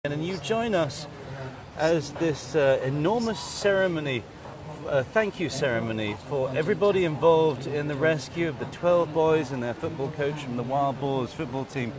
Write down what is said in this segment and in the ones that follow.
And you join us as this enormous ceremony, thank you ceremony for everybody involved in the rescue of the 12 boys and their football coach from the Wild Boars football team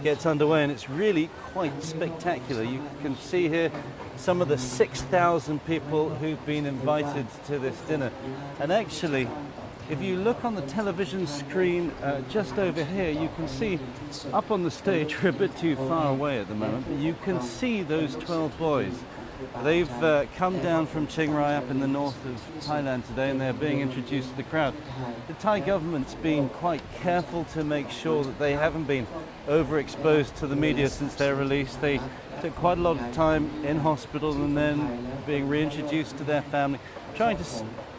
gets underway, and it's really quite spectacular. You can see here some of the 6,000 people who've been invited to this dinner. And actually, if you look on the television screen just over here, you can see up on the stage, we're a bit too far away at the moment, but you can see those 12 boys. They've come down from Chiang Rai up in the north of Thailand today, and they're being introduced to the crowd. The Thai government's been quite careful to make sure that they haven't been overexposed to the media since their release. They took quite a lot of time in hospital and then being reintroduced to their family, trying to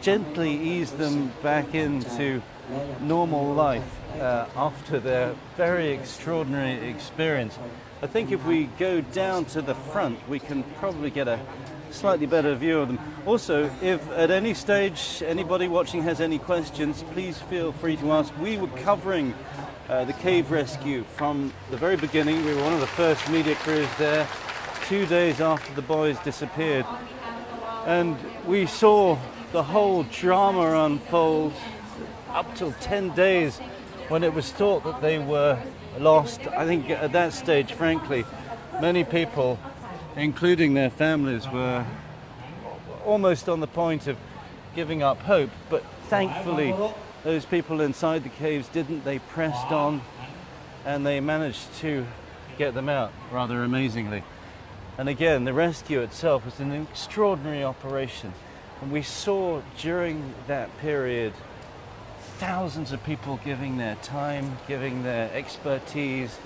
gently ease them back into normal life after their very extraordinary experience. I think if we go down to the front, we can probably get a slightly better view of them. Also, if at any stage anybody watching has any questions, please feel free to ask. We were covering the cave rescue from the very beginning. We were one of the first media crews there 2 days after the boys disappeared. And we saw the whole drama unfold up till 10 days when it was thought that they were lost. I think at that stage, frankly, many people, including their families, were almost on the point of giving up hope. But thankfully, those people inside the caves didn't. They pressed on and they managed to get them out rather amazingly. And again, the rescue itself was an extraordinary operation. And we saw during that period thousands of people giving their time, giving their expertise,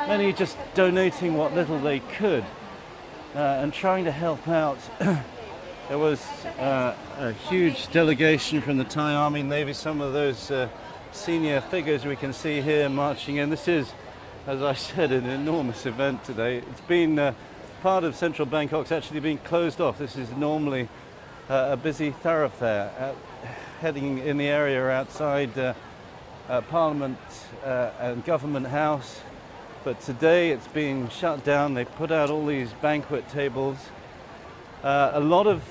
many just donating what little they could and trying to help out. There was a huge delegation from the Thai Army, Navy, some of those senior figures we can see here marching in. This is, as I said, an enormous event today. It's been part of central Bangkok's actually been closed off. This is normally a busy thoroughfare heading in the area outside Parliament and Government House, but today it's been shut down. They put out all these banquet tables. A lot of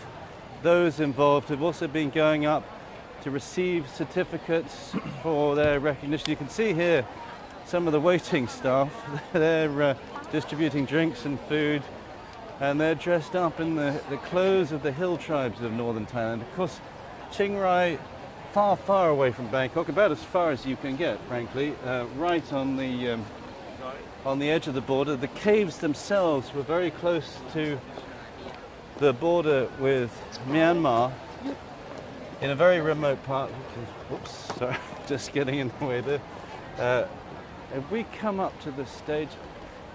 those involved have also been going up to receive certificates for their recognition. You can see here some of the waiting staff. They're distributing drinks and food, and they're dressed up in the clothes of the hill tribes of northern Thailand. Of course, Chiang Rai, far, far away from Bangkok, about as far as you can get, frankly, right on the edge of the border. The caves themselves were very close to the border with Myanmar, in a very remote part. Whoops, sorry, just getting in the way there. If we come up to the stage,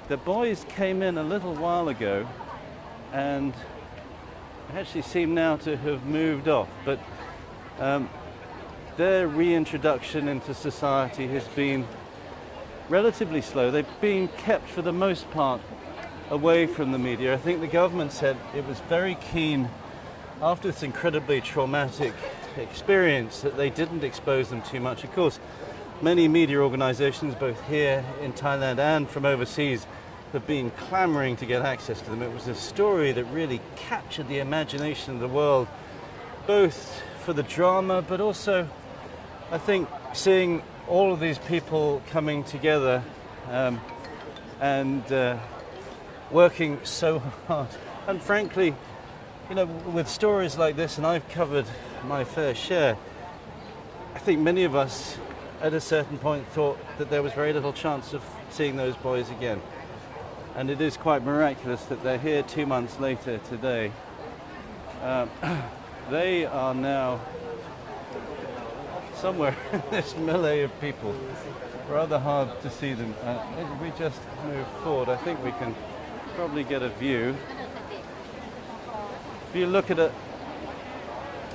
the boys came in a little while ago and actually seem now to have moved off, but their reintroduction into society has been relatively slow. They've been kept for the most part away from the media. I think the government said it was very keen after this incredibly traumatic experience that they didn't expose them too much. Of course, many media organizations, both here in Thailand and from overseas, have been clamoring to get access to them. It was a story that really captured the imagination of the world, both for the drama, but also, I think, seeing all of these people coming together and working so hard. And frankly, you know, with stories like this, and I've covered my fair share, I think many of us at a certain point thought that there was very little chance of seeing those boys again. And it is quite miraculous that they're here 2 months later today. They are now somewhere in this melee of people. Rather hard to see them. If we just move forward, I think we can probably get a view. If you look at it,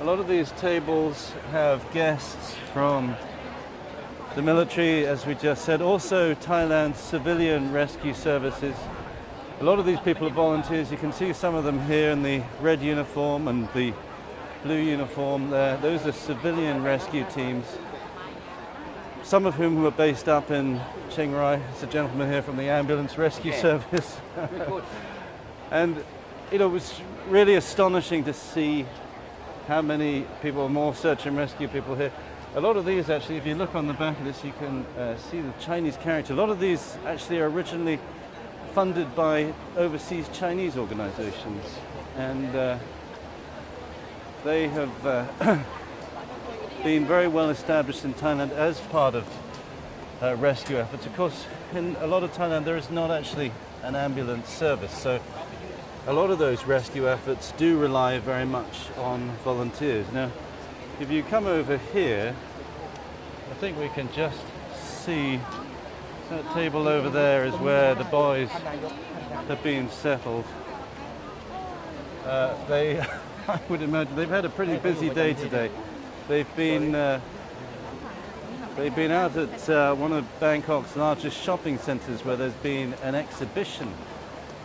a lot of these tables have guests from the military, as we just said, also Thailand's civilian rescue services. A lot of these people are volunteers. You can see some of them here in the red uniform and the blue uniform there. Those are civilian rescue teams, some of whom were based up in Chiang Rai. There's a gentleman here from the ambulance rescue service. And it was really astonishing to see how many people, more search and rescue people here. A lot of these actually, if you look on the back of this, you can see the Chinese character. A lot of these actually are originally funded by overseas Chinese organizations, and they have been very well established in Thailand as part of rescue efforts. Of course, in a lot of Thailand there is not actually an ambulance service, so a lot of those rescue efforts do rely very much on volunteers. Now, if you come over here, I think we can just see that table over there is where the boys have been settled. I would imagine they've had a pretty busy day today. They've been out at one of Bangkok's largest shopping centres, where there's been an exhibition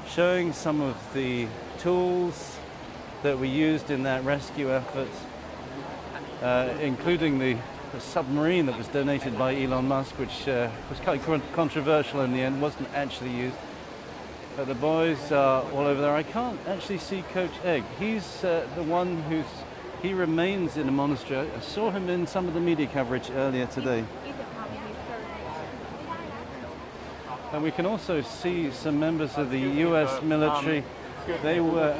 showing some of the tools that were used in that rescue effort, including the submarine that was donated by Elon Musk, which was quite controversial in the end, wasn't actually used. But the boys are all over there. I can't actually see Coach Egg. He's the one he remains in a monastery. I saw him in some of the media coverage earlier today. And we can also see some members of the US military. They were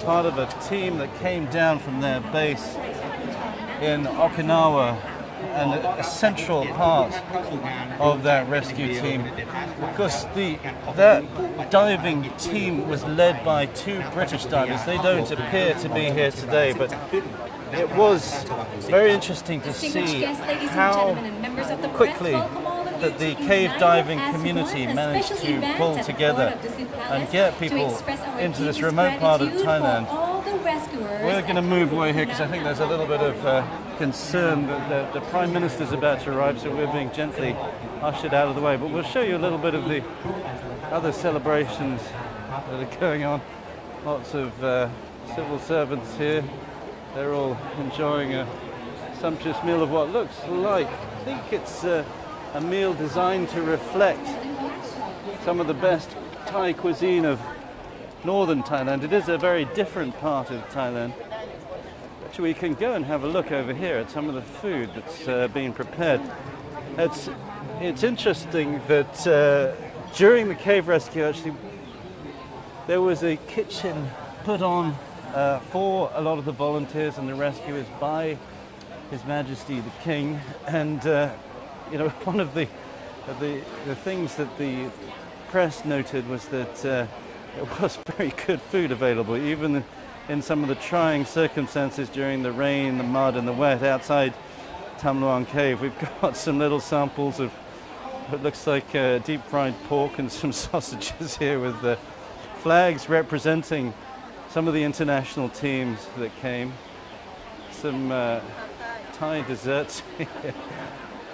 part of a team that came down from their base in Okinawa, and a central part of that rescue team. Of course, that diving team was led by 2 British divers. They don't appear to be here today, but it was very interesting to see how quickly that the cave diving community managed to pull together and get people into this remote part of Thailand. We're going to move away here because I think there's a little bit of concern that the Prime Minister's about to arrive, so we're being gently ushered out of the way. But we'll show you a little bit of the other celebrations that are going on. Lots of civil servants here. They're all enjoying a sumptuous meal of what looks like, I think it's a meal designed to reflect some of the best Thai cuisine of northern Thailand. It is a very different part of Thailand. Actually, we can go and have a look over here at some of the food that's being prepared. It's interesting that during the cave rescue, actually, there was a kitchen put on for a lot of the volunteers and the rescuers by His Majesty the King, and you know, one of the things that the press noted was that there was very good food available, even in some of the trying circumstances during the rain, the mud and the wet outside Tham Luang cave. We've got some little samples of what looks like deep fried pork and some sausages here with flags representing some of the international teams that came. Some Thai desserts here.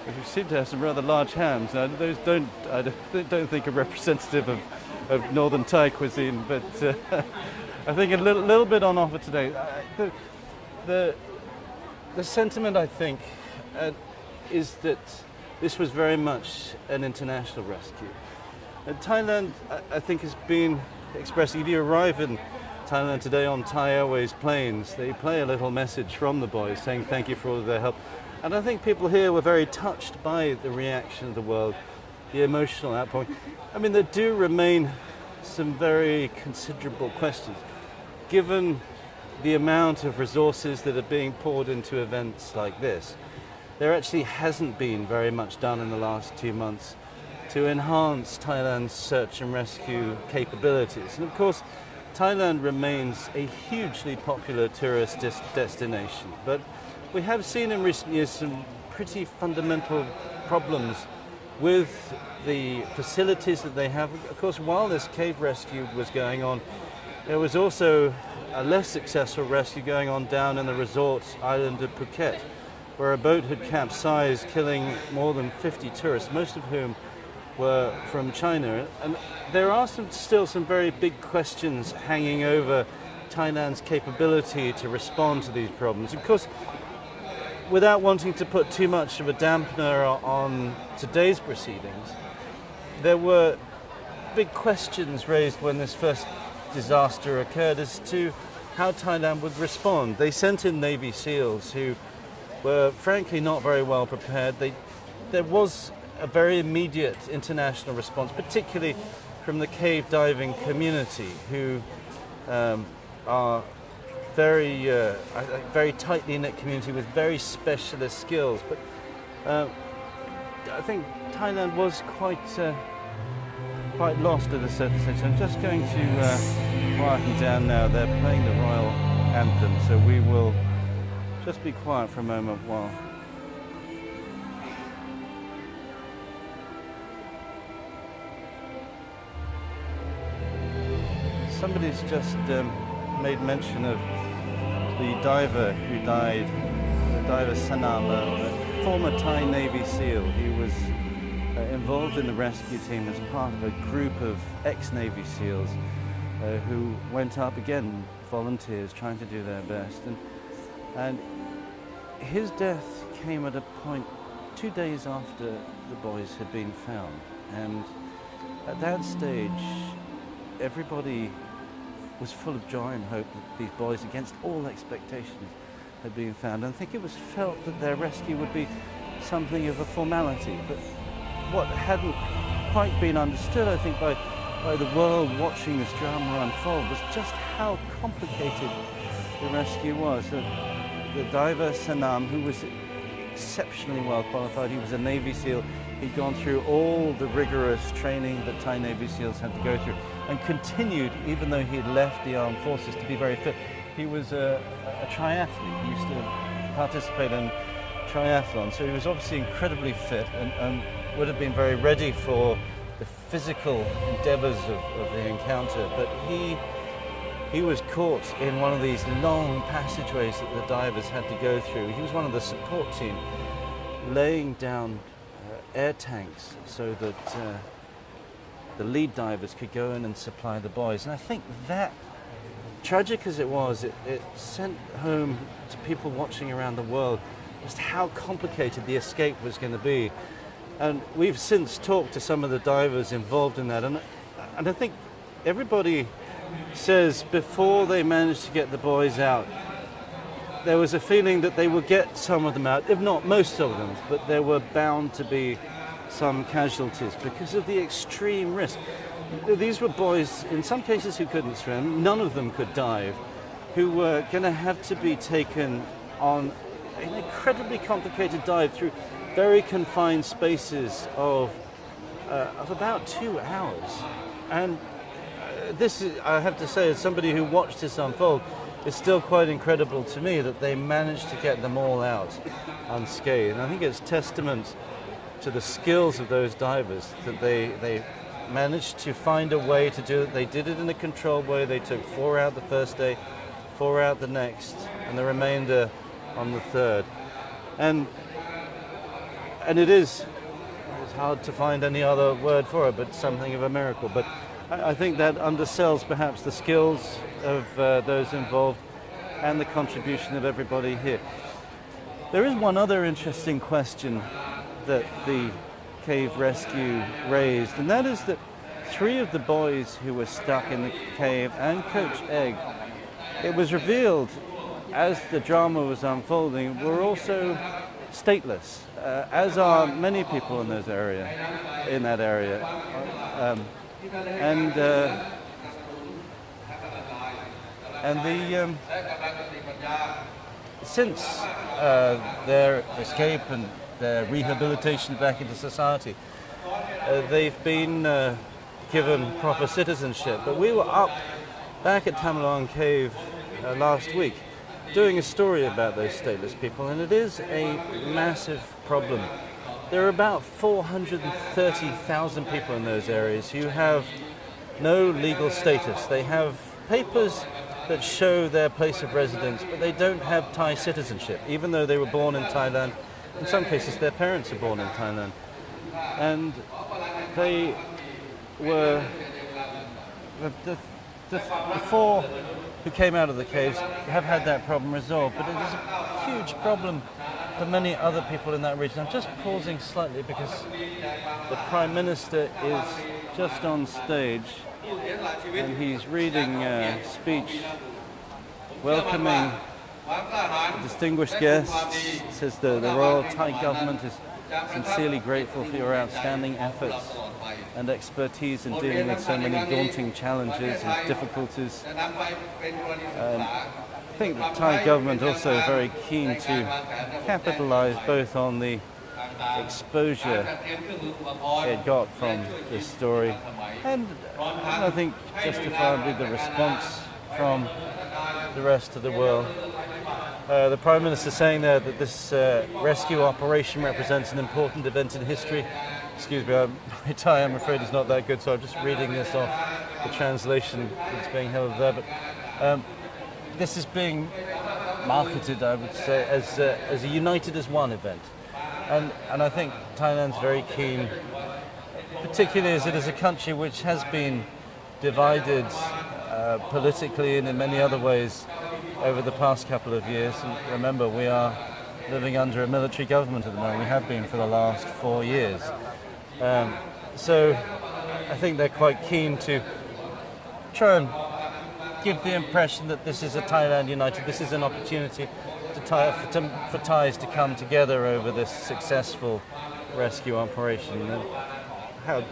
We seem to have some rather large hams. Now, those I don't think are representative of northern Thai cuisine, but I think a little bit on offer today. The sentiment, I think, is that this was very much an international rescue. Thailand, I think, has been expressing. If you arrive in Thailand today on Thai Airways planes, they play a little message from the boys saying thank you for all of their help. And I think people here were very touched by the reaction of the world, the emotional outpouring. I mean, there do remain some very considerable questions. Given the amount of resources that are being poured into events like this, there actually hasn't been very much done in the last 2 months to enhance Thailand's search and rescue capabilities. And of course, Thailand remains a hugely popular tourist destination, but we have seen in recent years some pretty fundamental problems with the facilities that they have. Of course, while this cave rescue was going on, there was also a less successful rescue going on down in the resort island of Phuket, where a boat had capsized, killing more than 50 tourists, most of whom were from China. And there are still some very big questions hanging over Thailand's capability to respond to these problems. Of course, without wanting to put too much of a dampener on today's proceedings, there were big questions raised when this first disaster occurred as to how Thailand would respond. They sent in Navy SEALs who were frankly not very well prepared. There was a very immediate international response, particularly from the cave diving community, who are very tightly knit community with very specialist skills. But I think Thailand was quite lost at a certain stage. I'm just going to quieten down now. They're playing the royal anthem, so we will just be quiet for a moment while somebody's just made mention of the diver who died, the diver Sanam, a former Thai Navy SEAL. He was involved in the rescue team as part of a group of ex-Navy SEALs who went up, again, volunteers trying to do their best. And his death came at a point 2 days after the boys had been found. And at that stage, everybody was full of joy and hope that these boys, against all expectations, had been found. And I think it was felt that their rescue would be something of a formality. But what hadn't quite been understood, I think, by the world watching this drama unfold was just how complicated the rescue was. The diver Sanam, who was exceptionally well qualified, he was a Navy SEAL. He'd gone through all the rigorous training that Thai Navy SEALs had to go through and continued, even though he had left the armed forces, to be very fit. He was a triathlete. He used to participate in triathlon, so he was obviously incredibly fit and would have been very ready for the physical endeavors of the encounter. But he was caught in one of these long passageways that the divers had to go through. He was one of the support team, laying down air tanks so that the lead divers could go in and supply the boys. And I think that, tragic as it was, it sent home to people watching around the world just how complicated the escape was going to be. And we've since talked to some of the divers involved in that, and I think everybody says before they managed to get the boys out, there was a feeling that they would get some of them out, if not most of them, but there were bound to be some casualties because of the extreme risk. These were boys, in some cases, who couldn't swim, none of them could dive, who were going to have to be taken on an incredibly complicated dive through very confined spaces of about 2 hours. And this is, I have to say, as somebody who watched this unfold, it's still quite incredible to me that they managed to get them all out unscathed. And I think it's testament to the skills of those divers that they managed to find a way to do it. They did it in a controlled way. They took 4 out the first day, 4 out the next, and the remainder on the third. And it's hard to find any other word for it, but something of a miracle. But I think that undersells perhaps the skills of those involved and the contribution of everybody here. There is one other interesting question that the cave rescue raised, and that is that 3 of the boys who were stuck in the cave and Coach Egg, it was revealed as the drama was unfolding, were also stateless, as are many people in that area. Since their escape and their rehabilitation back into society, they've been given proper citizenship. But we were up back at Tham Luang cave last week doing a story about those stateless people, and it is a massive problem. There are about 430,000 people in those areas who have no legal status. They have papers that show their place of residence, but they don't have Thai citizenship, even though they were born in Thailand. In some cases, their parents are born in Thailand. And they were, the 4 who came out of the caves have had that problem resolved, but it is a huge problem for many other people in that region. I'm just pausing slightly because the Prime Minister is just on stage, and he's reading a speech welcoming distinguished guests. It says the Royal Thai government is sincerely grateful for your outstanding efforts and expertise in dealing with so many daunting challenges and difficulties. I think the Thai government also very keen to capitalise both on the exposure it got from this story and I think justifiably the response from the rest of the world. The Prime Minister saying there that this rescue operation represents an important event in history. Excuse me, my Thai I'm afraid is not that good, so I'm just reading this off the translation that's being held there. But this is being marketed, I would say, as a united as one event. And I think Thailand's very keen, particularly as it is a country which has been divided politically and in many other ways over the past couple of years. And remember, we are living under a military government at the moment. We have been for the last 4 years. So I think they're quite keen to try and give the impression that this is a Thailand united. This is an opportunity for Thais to come together over this successful rescue operation. And how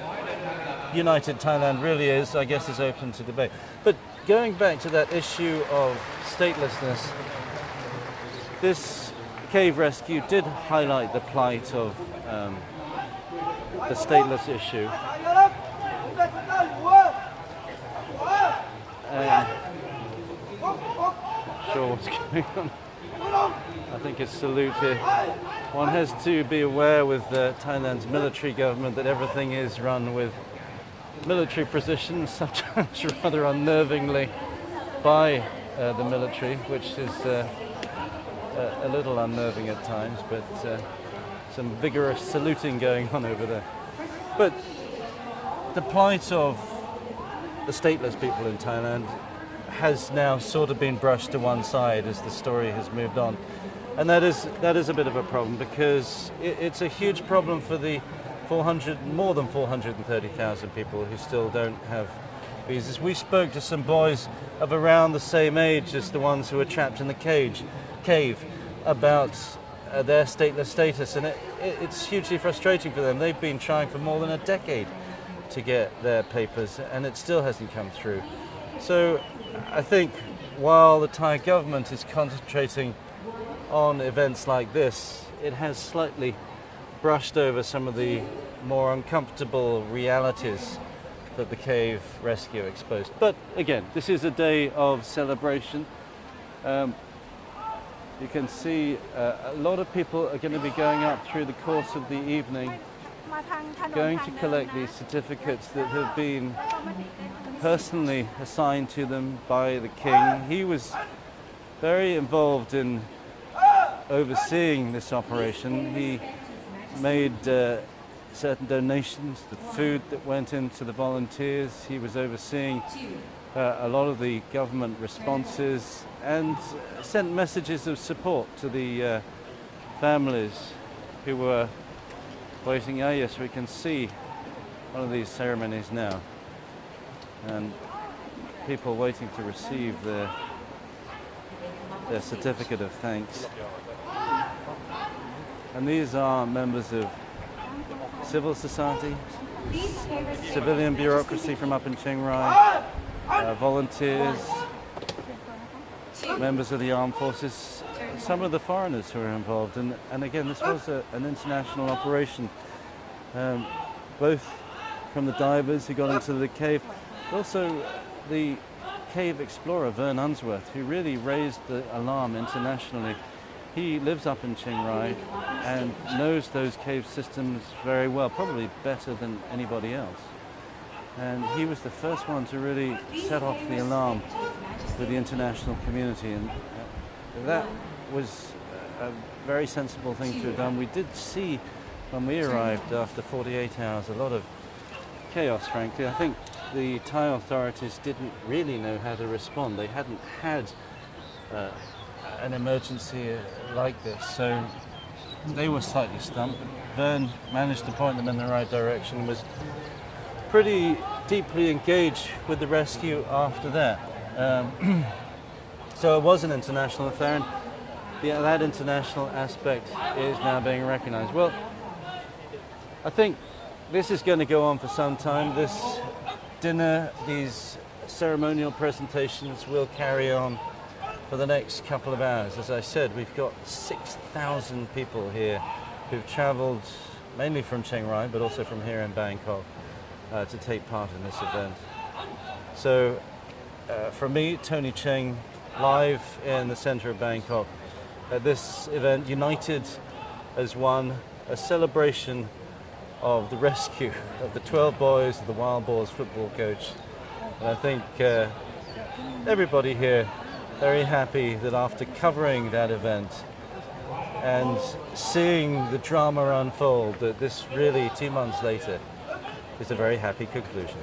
united Thailand really is, I guess, is open to debate. But going back to that issue of statelessness, this cave rescue did highlight the plight of the stateless issue. Not sure what's going on. I think it's salute here. One has to be aware with Thailand's military government that everything is run with military precision, sometimes rather unnervingly by the military, which is a little unnerving at times, but some vigorous saluting going on over there. But the plight of the stateless people in Thailand has now sort of been brushed to one side as the story has moved on. And that is a bit of a problem, because it's a huge problem for the more than 430,000 people who still don't have visas. We spoke to some boys of around the same age as the ones who were trapped in the cave about their stateless status, and it's hugely frustrating for them. They've been trying for more than a decade to get their papers, and it still hasn't come through. So I think while the Thai government is concentrating on events like this, it has slightly brushed over some of the more uncomfortable realities that the cave rescue exposed. But again, this is a day of celebration. You can see a lot of people are going to be going up through the course of the evening, going to collect these certificates that have been personally assigned to them by the king. He was very involved in overseeing this operation. He made certain donations, the food that went into the volunteers. He was overseeing a lot of the government responses and sent messages of support to the families who were waiting. Yes, we can see one of these ceremonies now, and people waiting to receive their certificate of thanks. And these are members of civil society, civilian bureaucracy from up in Chiang Rai, volunteers, members of the armed forces, some of the foreigners who are involved. And again, this was an international operation, both from the divers who got into the cave, but also the cave explorer Vern Unsworth, who really raised the alarm internationally. He lives up in Chiang Rai and knows those cave systems very well, probably better than anybody else. And he was the first one to really set off the alarm with the international community, and that was a very sensible thing to have done. We did see, when we arrived after 48 hours, a lot of chaos, frankly. I think the Thai authorities didn't really know how to respond. They hadn't had an emergency like this, so they were slightly stumped. Vern managed to point them in the right direction, was pretty deeply engaged with the rescue after that. So it was an international affair, and that international aspect is now being recognized. Well, I think this is going to go on for some time. This dinner, these ceremonial presentations will carry on for the next couple of hours. As I said, we've got 6,000 people here who've traveled mainly from Chiang Rai, but also from here in Bangkok to take part in this event. So from me, Tony Cheng, live in the center of Bangkok, at this event, united as one, a celebration of the rescue of the 12 boys of the Wild Boars football coach. And I think everybody here very happy that after covering that event and seeing the drama unfold, that this really 2 months later is a very happy conclusion.